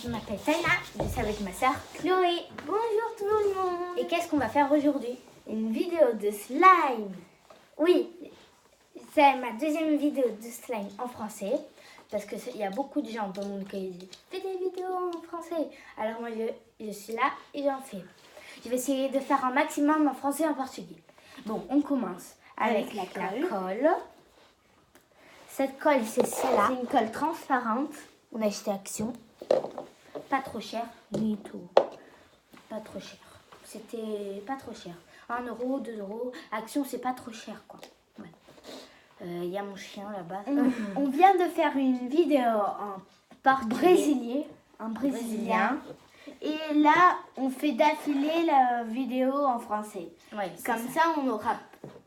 je m'appelle Taina, je suis avec ma soeur Chloé. Bonjour tout le monde. Et qu'est-ce qu'on va faire aujourd'hui? Une vidéo de slime. Oui, c'est ma deuxième vidéo de slime en français. Parce qu'il y a beaucoup de gens dans le monde qui disent « Fais des vidéos en français ». Alors moi, je suis là et j'en fais. Je vais essayer de faire un maximum en français et en portugais. Bon, on commence avec la colle. Cette colle, c'est celle-là. C'est une colle transparente. On a acheté Action. Pas trop cher, ni tout. Pas trop cher. C'était pas trop cher. 1 euro, 2 euros. Action, c'est pas trop cher, quoi. Il y a mon chien là-bas. On vient de faire une vidéo en brésilien. Et là, on fait d'affilée la vidéo en français. Ouais, Comme ça, on aura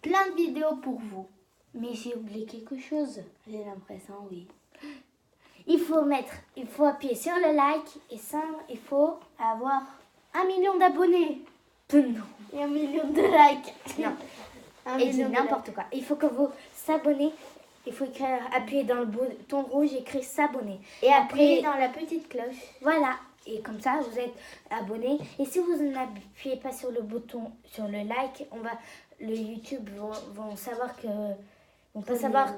plein de vidéos pour vous. Mais j'ai oublié quelque chose. J'ai l'impression, oui. Il faut appuyer sur le like et ça, il faut Avoir 1 million d'abonnés. non. Et 1 million de likes. Non. 1 Et dis million de n'importe quoi. Il faut que vous s'abonnez. Il faut appuyer dans le bouton rouge, écrire s'abonner. Et appuyer dans la petite cloche. Voilà. Et comme ça, vous êtes abonné. Et si vous n'appuyez pas sur le bouton, sur le like, le YouTube vont savoir que,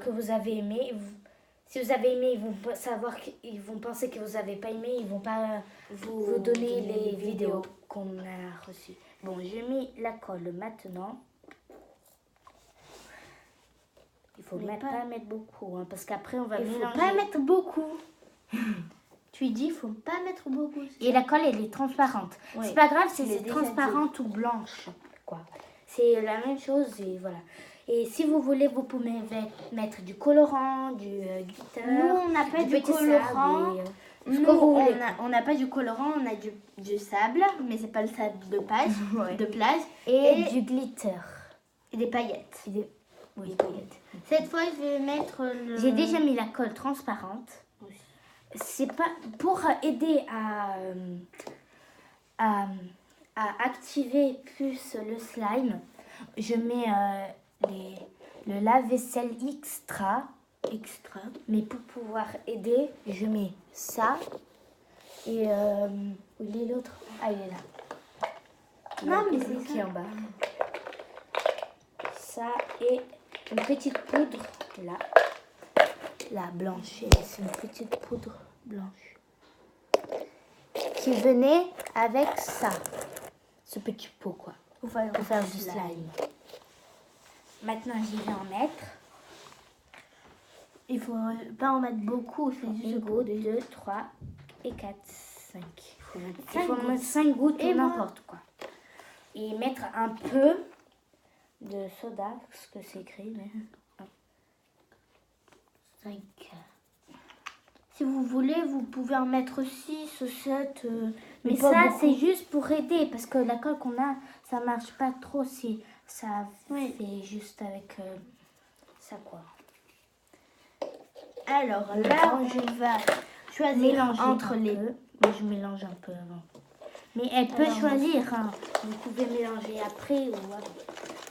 que vous avez aimé. Si vous avez aimé, ils vont penser que vous n'avez pas aimé. Ils vont pas vous donner les vidéos qu'on a reçues. Bon, je mets la colle maintenant. Il faut pas mettre beaucoup, hein, parce qu'après on va Il mélanger. faut pas mettre beaucoup. Tu dis, il faut pas mettre beaucoup. Et la colle, elle est transparente. Oui. C'est pas grave si Je l'ai c'est déjà transparente ou blanche, quoi. C'est la même chose et voilà. Et si vous voulez, vous pouvez mettre du colorant, du glitter. Nous, on n'a pas du petit colorant. sable et, Nous, ce que vous voulez. on n'a pas du colorant, on a du sable, mais c'est pas le sable de plage, Ouais. de plage. Et du glitter. Et des paillettes. Oui. Des paillettes. Cette fois, je vais mettre le... J'ai déjà mis la colle transparente. C'est pas pour aider à activer plus le slime. Je mets le lave-vaisselle extra. Mais pour pouvoir aider, je mets ça. Et où il est l'autre? Ah, il est là. Non, mais c'est c'est qui ça. en bas. Ça et une petite poudre là. La blanche, c'est une petite poudre blanche qui venait avec ça, ce petit pot quoi, pour faire du slime. Maintenant, j'y vais en mettre. Il faut pas en mettre beaucoup, c'est juste 1 goutte, 2, 3 et 4, 5. Il faut gouttes. mettre 5 gouttes Et ou moi n'importe quoi. Et mettre un peu de soda, parce que c'est écrit, mais 5. Si vous voulez, vous pouvez en mettre 6 ou 7. Mais pas ça, beaucoup. c'est juste pour aider, parce que la colle qu'on a, ça marche pas trop si ça fait juste avec ça, quoi. Alors là, on va choisir Mélanger entre un les... peu. Moi, je mélange un peu avant. Mais elle peut choisir, hein. Vous pouvez mélanger après ou avant.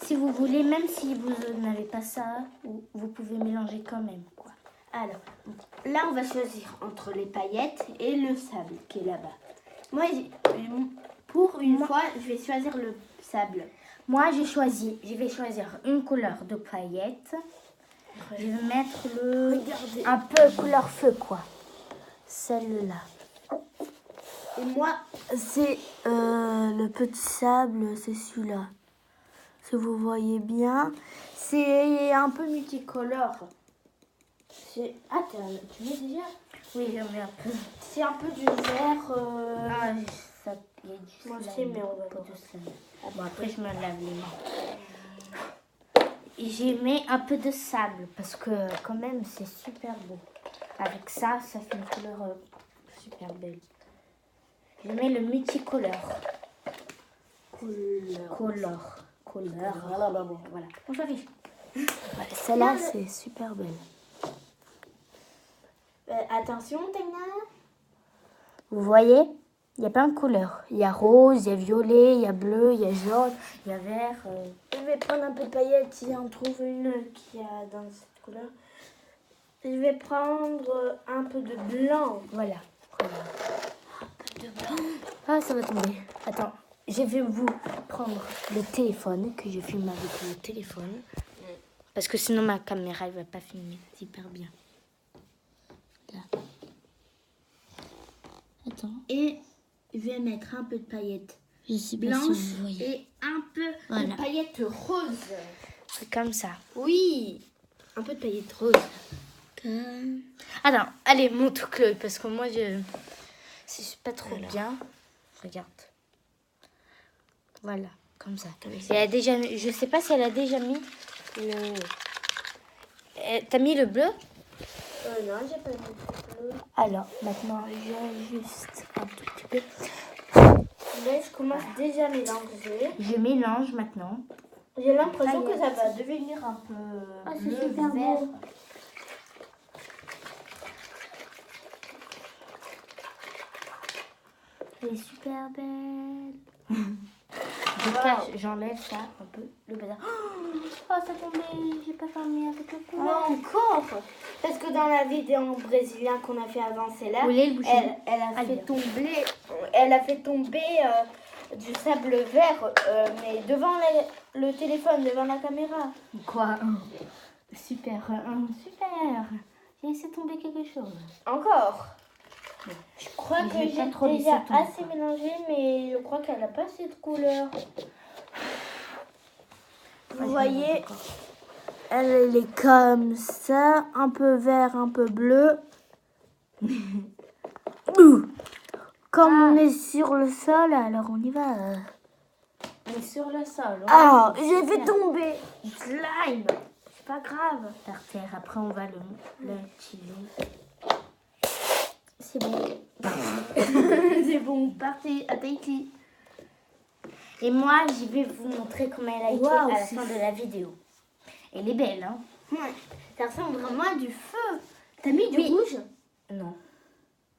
Si vous voulez, même si vous n'avez pas ça, vous pouvez mélanger quand même, quoi. Alors, là, on va choisir entre les paillettes et le sable qui est là-bas. Moi, pour une fois, je vais choisir le sable. Moi, je vais choisir une couleur de paillettes. Je vais mettre Regardez. un peu couleur feu, quoi. Celle-là. Et moi, C'est le petit sable, c'est celui-là. Si vous voyez bien, c'est un peu multicolore. Ah, tu mets déjà? Oui, j'en mets un peu. C'est un peu du vert. Ah, ça, il y a du Moi, je slime, sais, mais on va pas voir. de slime. Bon, après, je me lave les mains. Et j'ai mis un peu de sable parce que quand même, c'est super beau. Avec ça, ça fait une couleur super belle. Je mets le multicolore. Couleur. Voilà. On s'affiche. Celle-là, c'est super belle. Attention, Taina. Vous voyez, il y a plein de couleurs. Il y a rose, il y a violet, il y a bleu, il y a jaune, il y a vert. Je vais prendre un peu de paillettes si on trouve une qui a dans cette couleur. Je vais prendre un peu de blanc. Voilà. Ah, ça va tomber. Attends, je vais vous prendre le téléphone, que je filme avec le téléphone. Parce que sinon, ma caméra, elle va pas filmer super bien. Là. Attends. Et je vais mettre un peu de paillettes Je sais pas blanches si vous voyez. et un peu Voilà. de paillettes roses. C'est comme ça. Oui, un peu de paillettes roses. Attends, allez, montre Chloé, parce que moi, c'est pas trop bien. Regarde. Voilà, comme ça. Elle a déjà mis, je sais pas si elle a déjà mis le... T'as mis le bleu? Non, j'ai pas mis. Alors, maintenant, j'ajuste un tout petit peu. Là, je commence déjà à mélanger. Je mélange maintenant. J'ai l'impression que ça va devenir un peu c'est bleu, super vert. beau. Elle est super belle. J'enlève ça un peu, le bazar. Oh, ça tombait, j'ai pas fermé avec le couleur. Encore. Parce que dans la vidéo brésilien qu'on a fait avant, c'est là, Vous voulez le boucher? elle a fait tomber du sable vert, mais devant le téléphone, devant la caméra. Quoi? Super, super. J'ai laissé tomber quelque chose. Encore. Je crois Mais que j'ai pas j'ai trop laissé déjà tomber, assez mélangé, mais je crois qu'elle n'a pas assez de couleur. Vous voyez, elle est comme ça, un peu vert, un peu bleu. Comme on est sur le sol, alors on y va. On est sur le sol. Ah, j'ai fait tomber slime. C'est pas grave. Par terre. Après, on va l'utiliser. C'est bon. C'est bon, partez à Tahiti. Et moi, je vais vous montrer comment elle a été Waouh, à la c'est fin de la vidéo. Elle est belle, hein? Ouais. Ça ressemble vraiment à du feu. T'as mis du rouge? Non,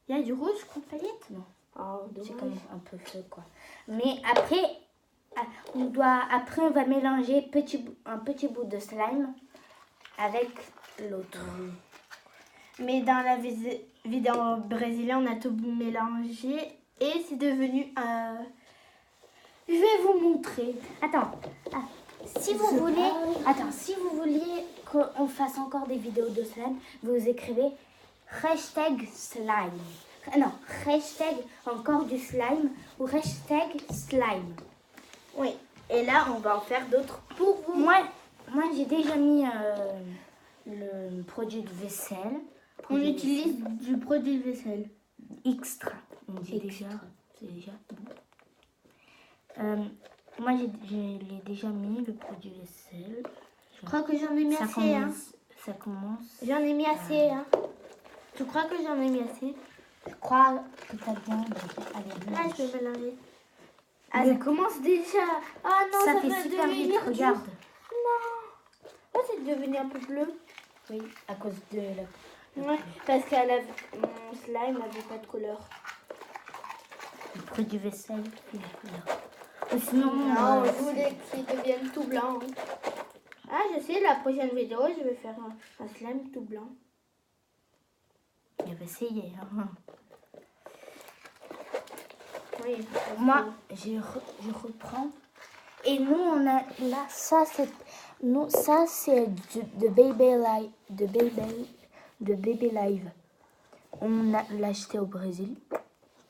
Il y a du rouge contre paillettes? non. Oh, C'est dommage. comme un peu feu, quoi. Mais après, après on va mélanger un petit bout de slime avec l'autre. Mais dans la vidéo brésilienne, on a tout mélangé et c'est devenu... Je vais vous montrer. Attends, si vous vouliez qu'on fasse encore des vidéos de slime, vous écrivez hashtag slime. Non, hashtag encore du slime ou hashtag slime. Oui. Et là, on va en faire d'autres pour vous. Moi j'ai déjà mis le produit de vaisselle. On utilise du produit de vaisselle. Extra. On dit déjà. C'est déjà bon. Moi, je l'ai déjà mis, le produit vaisselle. Je crois que j'en ai mis assez. Ça commence. J'en ai mis assez. Tu crois que j'en ai mis assez? Je crois que t'as bien. Allez, Là, je vais mélanger. Ah, ça commence déjà. Ah non, ça ça fait va super vite, devenir regarde. Non. Oh, c'est devenu un peu bleu. Oui, à cause de la... Ouais, parce que mon slime n'avait pas de couleur. Le produit vaisselle fait la couleur. Ou sinon, Non, je voulais qu'il devienne tout blanc. Ah, je sais, la prochaine vidéo, je vais faire un slime tout blanc. je vais essayer. Hein. Oui. Moi, je reprends. Et nous, on a là, ça c'est de Baby Live. On l'a acheté au Brésil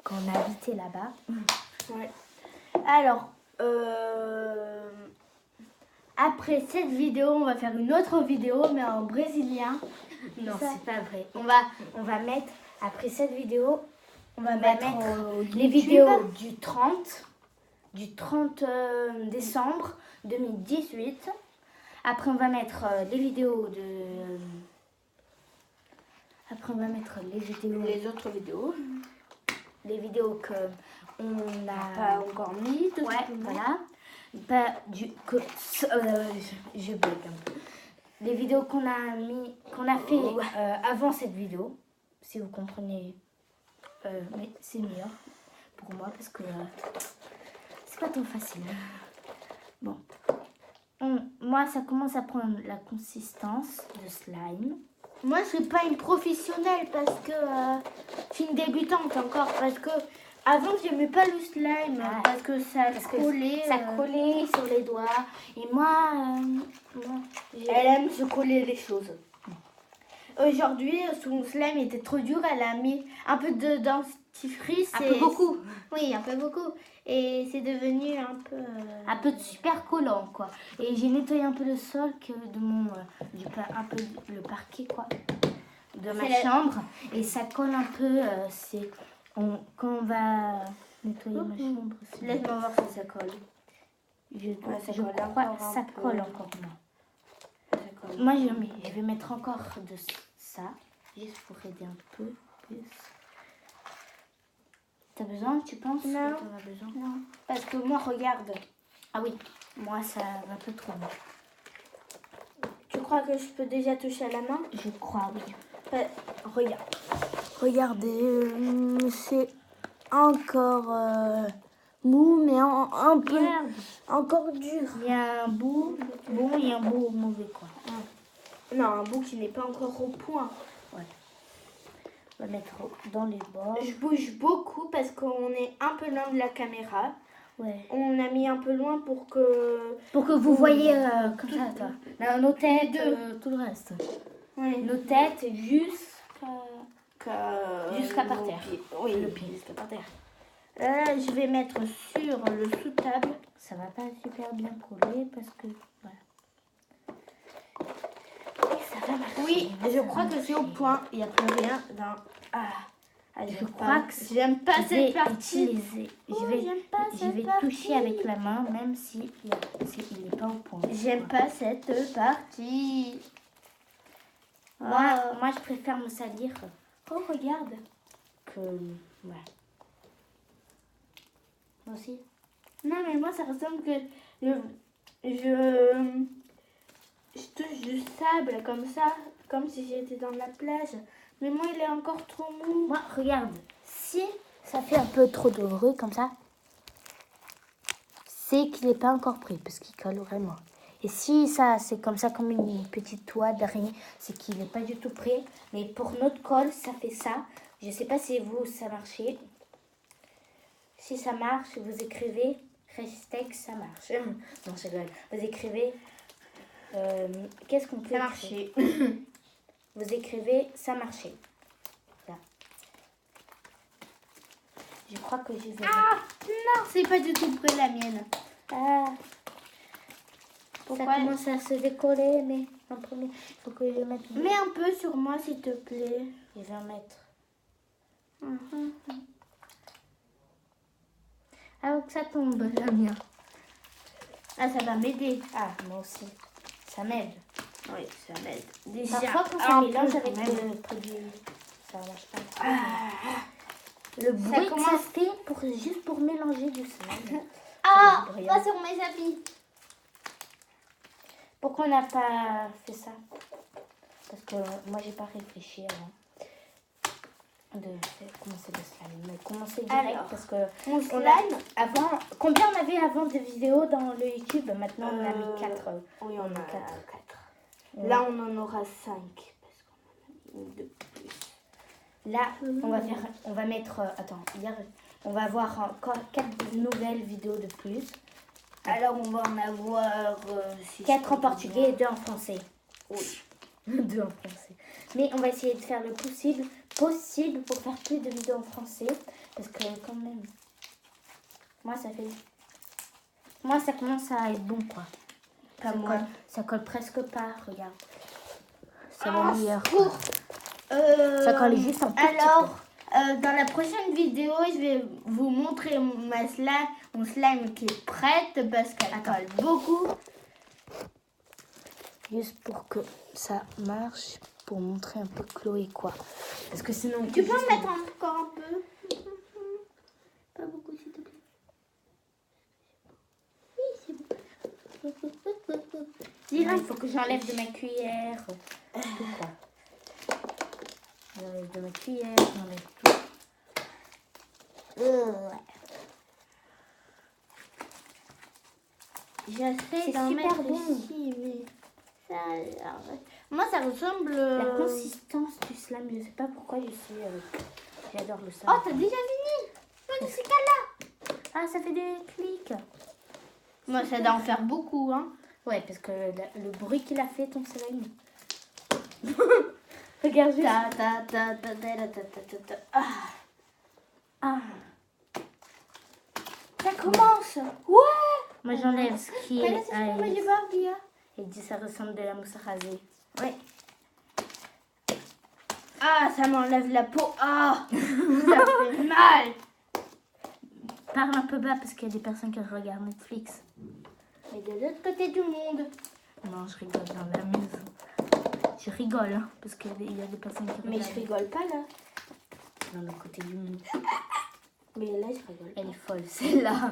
quand on a habité là-bas. Ouais. Alors, après cette vidéo, on va faire une autre vidéo, mais en brésilien. Non, Ça. c'est pas vrai. On va mettre après cette vidéo, on va mettre les YouTube. vidéos du 30 décembre 2018. Après, on va mettre les vidéos de... Après, on va mettre les vidéos... Les autres vidéos. Les vidéos que on a... Pas encore mis. tout Ouais, simplement. voilà. Pas du... je bug un peu. Les vidéos qu'on a fait avant cette vidéo, si vous comprenez, mais c'est meilleur pour moi parce que c'est pas tant facile. Bon, moi ça commence à prendre la consistance de slime. Moi, je suis pas une professionnelle parce que je suis une débutante encore. Parce que Avant, j'aimais pas le slime Ah, parce que ça parce que collait. ça collait sur les doigts. Et moi, Elle aime se coller les choses. Aujourd'hui, son slime était trop dur. Elle a mis un peu de dentifrice. un peu beaucoup. Oui, un peu beaucoup. Et c'est devenu Un peu de super collant, quoi. Et j'ai nettoyé un peu le sol de mon... un peu le parquet, quoi. De ma chambre. Et ça colle un peu. Quand on va nettoyer ma chambre... Laisse-moi voir si ça colle. Je ça je colle crois encore que un ça peu. colle encore, moi. Ça colle. Moi, je vais mettre encore de ça, juste pour aider un peu plus. T'as besoin, tu penses Non. que t'en as besoin? Non. Parce que moi, regarde. Ah oui, moi, ça va un peu trop. Moi. Tu crois que je peux déjà toucher à la main? Je crois, oui. Regarde. Regardez, c'est encore mou, mais un peu Regarde, encore dur. il y a un bout bon et un bout mauvais, quoi. Non, un bout qui n'est pas encore au point. On va mettre dans les bords. Je bouge beaucoup parce qu'on est un peu loin de la caméra. Ouais. On a mis un peu loin pour que... Pour que vous voyez comme ça, toi. Là, nos têtes, deux. tout le reste. Ouais. Nos têtes jusqu'à par nos terre. pieds. Oui, Le pied jusqu'à par terre. Je vais mettre sur le sous-table. Ça va pas super bien coller parce que voilà. Et ça va marcher. Oui, je crois que c'est au point. Il n'y a plus rien dans... Je crois que j'aime pas je cette vais partie. utiliser. Oh, je vais, j'aime pas je cette vais partie. toucher avec la main, même si il n'est pas au point. J'aime pas cette partie. Moi, je préfère me salir Oh, regarde. que voilà. Moi aussi. Non, mais moi, ça ressemble que je touche du sable comme ça, comme si j'étais dans la plage. Mais moi, il est encore trop mou. Moi, regarde. Si ça fait un peu trop de bruit comme ça, c'est qu'il n'est pas encore prêt parce qu'il colle vraiment. Et si ça, c'est comme ça, comme une petite toile d'araignée, c'est qu'il n'est pas du tout prêt. Mais pour notre colle, ça fait ça. Je ne sais pas si vous, ça marchait. Si ça marche, vous écrivez hashtag ça marche. Non, je rigole. Vous écrivez... Qu'est-ce qu'on peut Ça écrire? marchait. Vous écrivez ça marchait. Là. Je crois que je vais... Non, c'est pas du tout près la mienne. Ah, Pourquoi? ça commence à se décoller, mais en premier, il faut que je mette... Mets un peu sur moi, s'il te plaît. Je vais en mettre. Avant que ça tombe, la mienne. Ah, ça va m'aider. Ah, moi aussi. Ça m'aide. Oui, ça m'aide. Déjà, Parfois, quand ça un mélange peu avec quand même. le produit, ça marche pas. Le bruit que ça commence- fait juste pour mélanger du slime. Ah, Ça fait pas rien. sur mes habits. Pourquoi on n'a pas fait ça? Parce que moi, j'ai pas réfléchi avant de commencer le slime. Mais commencer direct Alors, parce que Mon on slime. a, avant, combien on avait avant de vidéos dans le YouTube? Maintenant, on a mis 4. Oui, on a 4. Ouais. Là, on en aura 5. Parce qu'on en a mis de plus. Là, on va mettre, on va avoir encore 4 nouvelles vidéos de plus. Alors, on va en avoir 4 en portugais et 2 en français. Oui. 2 en français. Mais on va essayer de faire le possible pour faire plus de vidéos en français. Parce que quand même, moi ça commence à être bon, quoi. Pas moi. Ça colle presque pas, regarde. C'est le meilleur. Ça colle juste un tout petit Alors, dans la prochaine vidéo, je vais vous montrer mon slime qui est prête parce qu'elle colle beaucoup. Juste pour que ça marche, pour montrer un peu Chloé, quoi. Parce que sinon... Tu peux en mettre encore un peu? Pas beaucoup, s'il te plaît. Oui, c'est bon. Il faut que j'enlève de ma cuillère. Tout, quoi. J'enlève de ma cuillère, j'enlève tout. J'essaie C'est d'en super mettre bon. ici, mais ça... Moi, ça ressemble... La consistance du slime, je sais pas pourquoi j'adore le slime. Oh, t'as déjà fini? Ah, ça fait des clics. Moi, ça doit en faire beaucoup, hein. Ouais, parce que le bruit qu'il a fait, ton slime. Regarde juste. Ta, ta, ta, ta, ta, ta, ta, ta, ta. Ah. Ah. Ça commence. Ouais. Moi, j'enlève ce qui Voilà, est. c'est ce que moi, j'ai pas oublié. Il dit ça ressemble de la mousse à raser. Ouais. Ah, ça m'enlève la peau. Ah, ça fait mal. Parle un peu bas parce qu'il y a des personnes qui regardent Netflix. Mais de l'autre côté du monde. Non, je rigole dans la maison. Je rigole, hein, parce qu'il y a des personnes qui Mais regardent. je rigole pas là. Dans le côté du monde. Mais là, je rigole. Elle est folle, celle-là.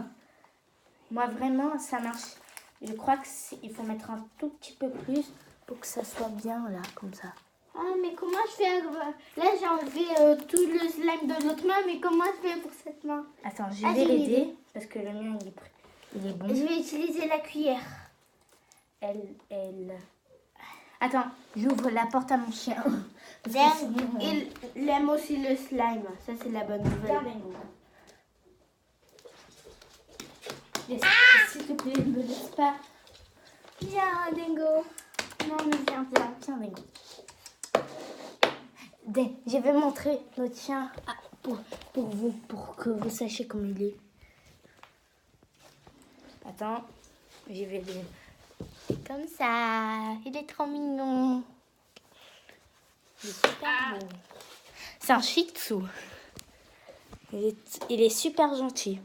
Moi, vraiment, ça marche. Je crois qu'il faut mettre un tout petit peu plus pour que ça soit bien, là, comme ça. Ah, mais comment je fais là, j'ai enlevé tout le slime de l'autre main, mais comment je fais pour cette main? Attends, je Ah, vais j'ai une l'aider, idée. parce que le mien, il est bon. Je vais utiliser la cuillère. Elle... Attends, j'ouvre la porte à mon chien. Parce que sinon, Il aime aussi le slime. Ça, c'est la bonne nouvelle. S'il te plaît, ne me laisse pas. Viens, Dingo. Non, mais viens, viens. Tiens, Dingo. Je vais montrer notre chien pour vous, pour que vous sachiez comment il est. Attends, je vais le... Comme ça. Il est trop mignon. Il est super beau. C'est un shih tzu. Il est super gentil.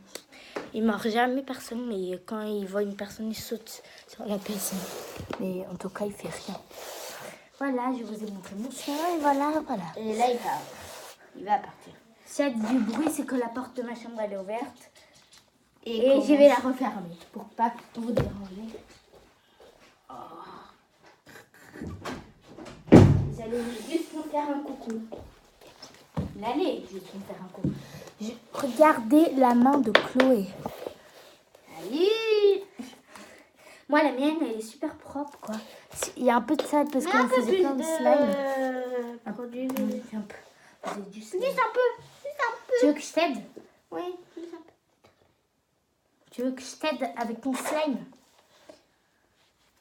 Il mord jamais personne, mais quand il voit une personne, il saute sur la personne. Mais en tout cas, il fait rien. Voilà, je vous ai montré mon chien et voilà. Et là, il va partir. S'il y a du bruit, c'est que la porte de ma chambre elle est ouverte. Et comment je vais la refermer pour pas vous déranger. Vous allez juste me faire un coucou. Vous allez juste me faire un coucou. Regardez la main de Chloé. Allez. Moi, la mienne, elle est super propre, quoi. Il y a un peu de sable parce qu'on faisait plein de slime. Produit. Un peu. Vous avez du slime. Juste un peu. Tu veux que je t'aide? Oui, juste un peu. Tu veux que je t'aide avec ton slime?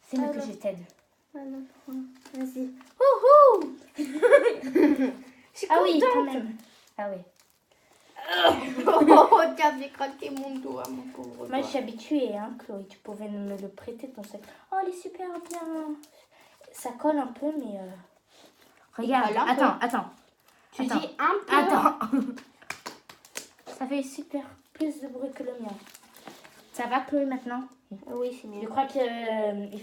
C'est mieux que je t'aide. Voilà. Vas-y. Wouhou! Je suis Ah oui, contente. quand même. Ah oui. Oh, tu as fait craquer mon doigt, mon pauvre Moi, je doigt. suis habituée, hein, Chloé. Tu pouvais me le prêter, ton sac. Oh, elle est super bien. Ça colle un peu, mais... Regarde, colle un peu. attends. Tu Attends. dis un peu. Attends. Ça fait super plus de bruit que le mien. Ça va, Chloé, maintenant? Oui, c'est Je mieux. crois que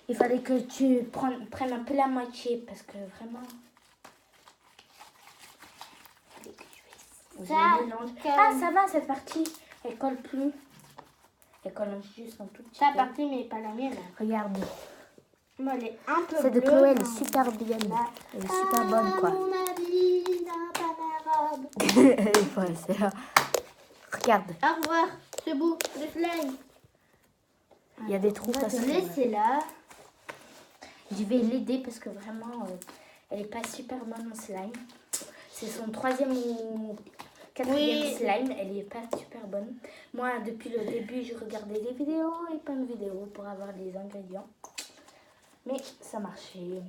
il fallait que tu prennes un peu la moitié, parce que vraiment... Ça, Ah, ça va, cette partie. Elle colle plus. Elle colle juste un tout petit Ta peu. partie, mais pas la mienne. Regarde. Moi, elle est un peu Celle de bleue. Chloé, elle est super bien. Elle est super bonne, quoi. Mon avis, dans ta robe. Ouais, c'est là. Regarde. Au revoir, c'est beau, le slime. Il y a des trous. On va parce te que- laisser là. Je vais l'aider parce que vraiment, elle est pas super bonne en slime. C'est son 3e ou 4e Oui. slime. Elle est pas super bonne. Moi, depuis le début, je regardais des vidéos et plein de vidéos pour avoir les ingrédients. Mais ça marchait.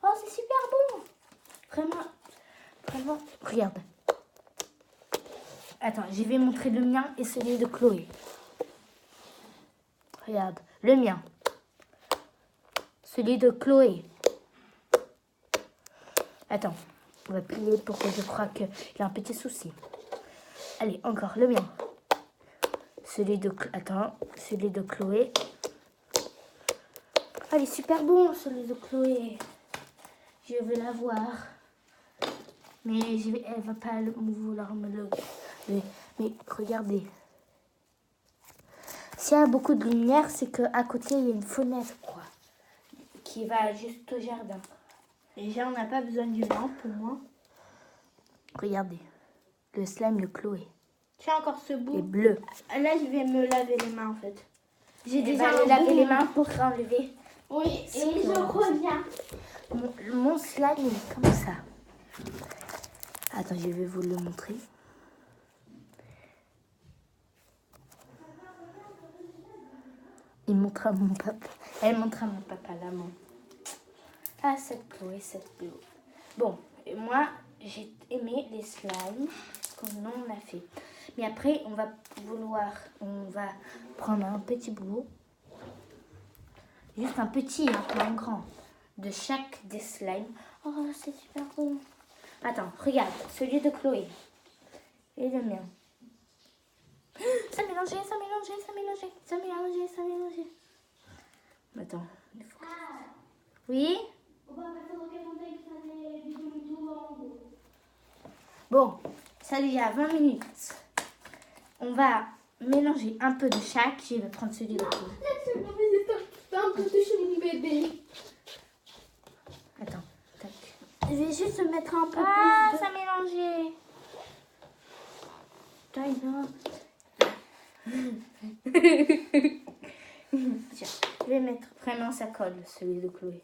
Oh, c'est super bon. Vraiment. Regarde. Attends, je vais montrer le mien et celui de Chloé. Regarde, le mien. Celui de Chloé. Attends, on va plier pour que je crois qu'il y a un petit souci. Allez, encore, le mien. Celui de Chloé. Ah, il est super bon, celui de Chloé. Je vais la voir. Mais elle va pas vouloir me le... Mais regardez. S'il y a beaucoup de lumière, c'est qu'à côté, il y a une fenêtre, quoi. Qui va juste au jardin. Déjà, on n'a pas besoin d'une lampe pour moi. Regardez. Le slime de Chloé. Tu as encore ce est bout. bleu. Là, je vais me laver les mains en fait. J'ai Et déjà va un laver bout. les mains pour enlever. Oui, et je que- reviens. Mon slime, il est comme ça. Attends, je vais vous le montrer. Il montre à mon papa. Elle montre à mon papa la main. Ah, cette Chloé, cette Chloé. Bon, et moi, j'ai aimé les slimes comme on l'a fait. Mais après, on va prendre un petit bout. Juste un petit, hein, pas un grand. De chaque des slimes. Oh, c'est super beau. Attends, regarde, celui de Chloé. Et le mien. Ça mélangeait. Attends. Il faut que... Oui? Bon, ça déjà 20 minutes. On va mélanger un peu de chaque. Je vais prendre celui de Chloé. Un peu toucher mon bébé. Attends, tac. Je vais juste mettre un peu Ah, plus de... ça mélangeait. Tiens, Tiens, je vais mettre vraiment ça colle, celui de Chloé.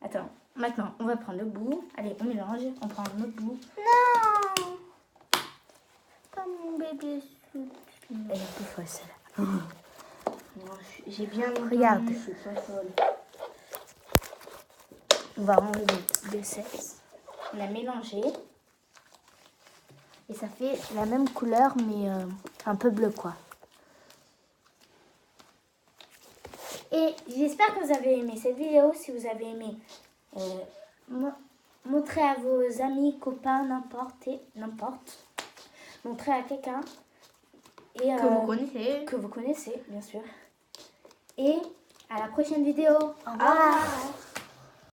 Attends, maintenant, on va prendre le bout. Allez, on mélange. On prend un autre bout. non. Pas mon bébé. Elle est un peu folle, celle-là. Non, j'ai bien Regarde. Je suis pas folle. On va enlever le sexe. On a mélangé. Et ça fait la même couleur, mais un peu bleu, quoi. Et j'espère que vous avez aimé cette vidéo. Si vous avez aimé, montrez à vos amis, copains, n'importe. Montrez à quelqu'un. Et, Que vous connaissez. bien sûr. Et à la prochaine vidéo. Au revoir.